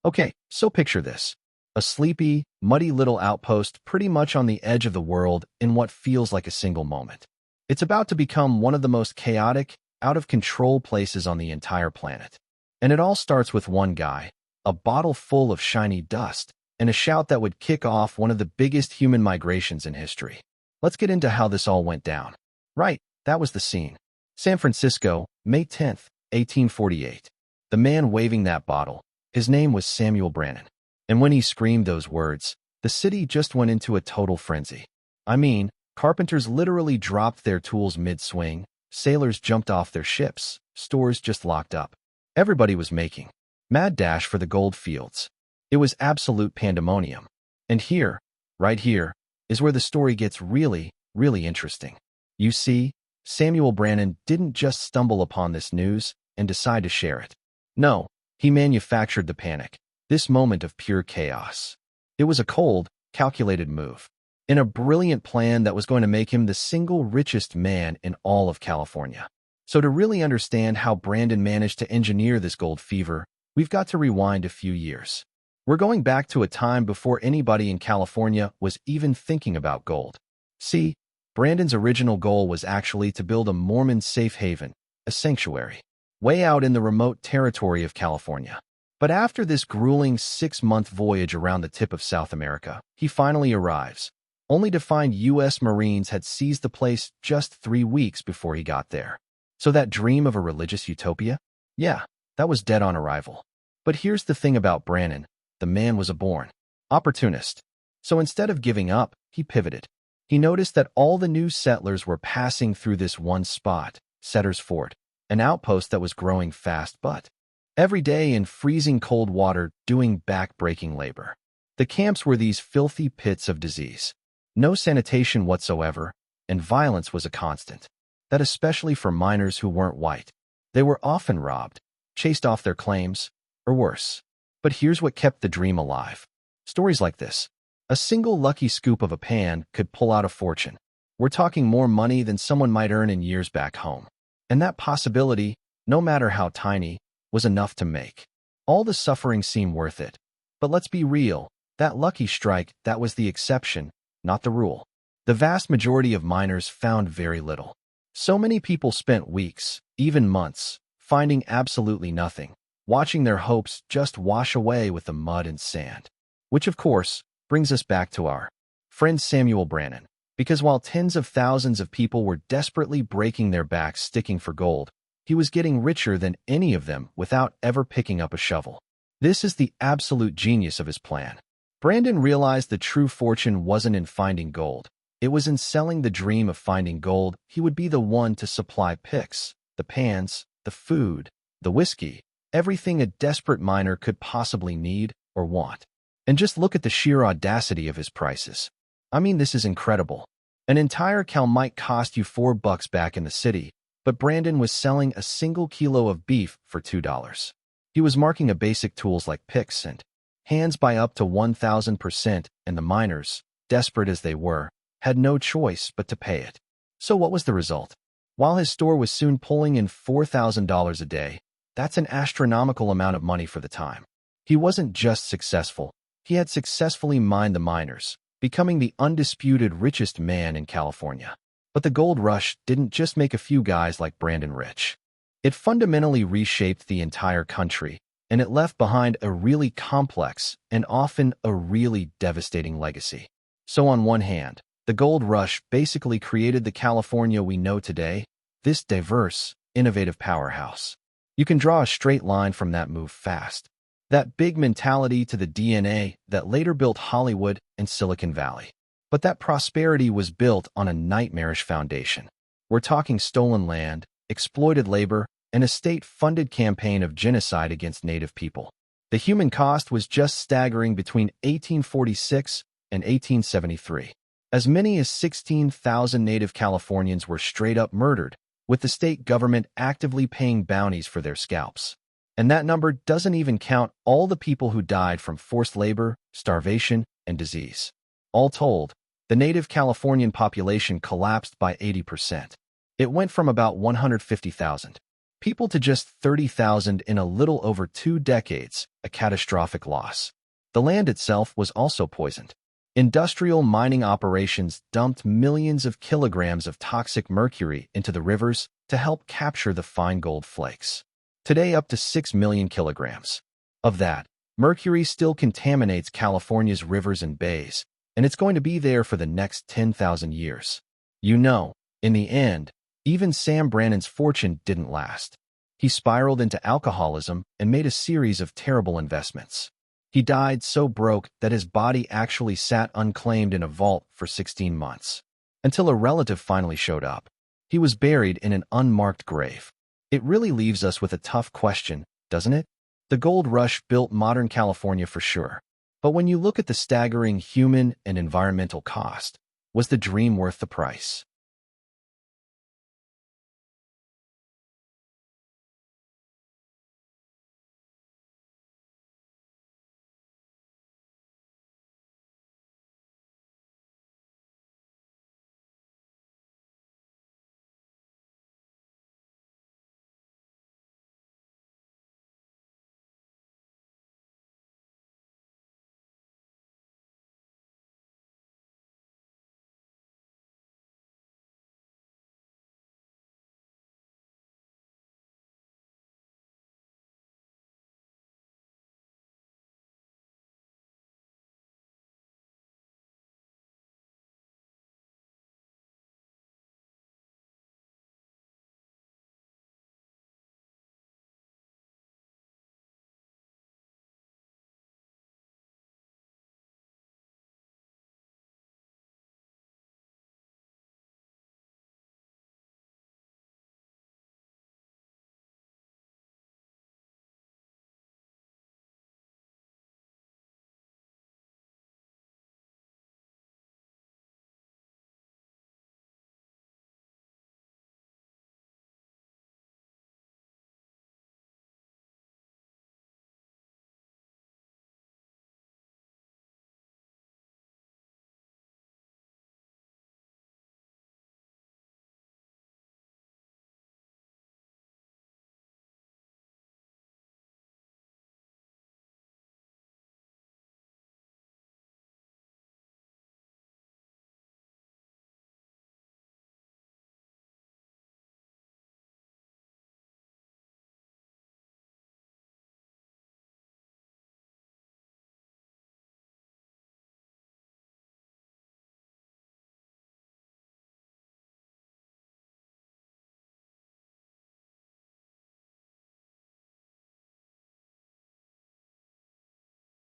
Okay, so picture this. A sleepy, muddy little outpost pretty much on the edge of the world in what feels like a single moment. It's about to become one of the most chaotic, out-of-control places on the entire planet. And it all starts with one guy, a bottle full of shiny dust, and a shout that would kick off one of the biggest human migrations in history. Let's get into how this all went down. Right, that was the scene. San Francisco, May 10th, 1848. The man waving that bottle, his name was Samuel Brannan. And when he screamed those words, the city just went into a total frenzy. I mean, carpenters literally dropped their tools mid-swing, sailors jumped off their ships, stores just locked up. Everybody was making mad dash for the goldfields. It was absolute pandemonium. And here, right here, is where the story gets really, really interesting. You see, Samuel Brannan didn't just stumble upon this news and decide to share it. No, he manufactured the panic, this moment of pure chaos. It was a cold, calculated move, in a brilliant plan that was going to make him the single richest man in all of California. So to really understand how Brannan managed to engineer this gold fever, we've got to rewind a few years. We're going back to a time before anybody in California was even thinking about gold. See, Brandon's original goal was actually to build a Mormon safe haven, a sanctuary, way out in the remote territory of California. But after this grueling 6-month voyage around the tip of South America, he finally arrives, only to find U.S. Marines had seized the place just 3 weeks before he got there. So that dream of a religious utopia? Yeah, that was dead on arrival. But here's the thing about Brannan. The man was a born opportunist. So instead of giving up, he pivoted. He noticed that all the new settlers were passing through this one spot, Setter's Fort, an outpost that was growing fast but every day in freezing cold water doing back-breaking labor. The camps were these filthy pits of disease. No sanitation whatsoever, and violence was a constant. That especially for miners who weren't white. They were often robbed, chased off their claims, or worse. But here's what kept the dream alive. Stories like this. A single lucky scoop of a pan could pull out a fortune. We're talking more money than someone might earn in years back home. And that possibility, no matter how tiny, was enough to make all the suffering seem worth it. But let's be real, that lucky strike, that was the exception, not the rule. The vast majority of miners found very little. So many people spent weeks, even months, finding absolutely nothing, watching their hopes just wash away with the mud and sand. Which, of course, brings us back to our friend Samuel Brannan. Because while tens of thousands of people were desperately breaking their backs sticking for gold, he was getting richer than any of them without ever picking up a shovel. This is the absolute genius of his plan. Brannan realized the true fortune wasn't in finding gold. It was in selling the dream of finding gold. He would be the one to supply picks, the pans, the food, the whiskey, everything a desperate miner could possibly need or want. And just look at the sheer audacity of his prices. I mean, this is incredible. An entire cow might cost you $4 back in the city, but Brannan was selling a single kilo of beef for $2. He was marking a basic tools like picks and hands by up to 1,000%, and the miners, desperate as they were, had no choice but to pay it. So what was the result? While his store was soon pulling in $4,000 a day, that's an astronomical amount of money for the time. He wasn't just successful, he had successfully mined the miners, becoming the undisputed richest man in California. But the gold rush didn't just make a few guys like Brannan rich. It fundamentally reshaped the entire country, and it left behind a really complex and often a really devastating legacy. So on one hand, the gold rush basically created the California we know today, this diverse, innovative powerhouse. You can draw a straight line from that move fast. That big mentality to the DNA that later built Hollywood and Silicon Valley. But that prosperity was built on a nightmarish foundation. We're talking stolen land, exploited labor, and a state-funded campaign of genocide against Native people. The human cost was just staggering between 1846 and 1873. As many as 16,000 Native Californians were straight-up murdered, with the state government actively paying bounties for their scalps. And that number doesn't even count all the people who died from forced labor, starvation, and disease. All told, the Native Californian population collapsed by 80%. It went from about 150,000 people to just 30,000 in a little over 2 decades, a catastrophic loss. The land itself was also poisoned. Industrial mining operations dumped millions of kilograms of toxic mercury into the rivers to help capture the fine gold flakes. Today, up to 6 million kilograms. Of that, mercury still contaminates California's rivers and bays, and it's going to be there for the next 10,000 years. You know, in the end, even Sam Brannan's fortune didn't last. He spiraled into alcoholism and made a series of terrible investments. He died so broke that his body actually sat unclaimed in a vault for 16 months. Until a relative finally showed up. He was buried in an unmarked grave. It really leaves us with a tough question, doesn't it? The gold rush built modern California for sure. But when you look at the staggering human and environmental cost, was the dream worth the price?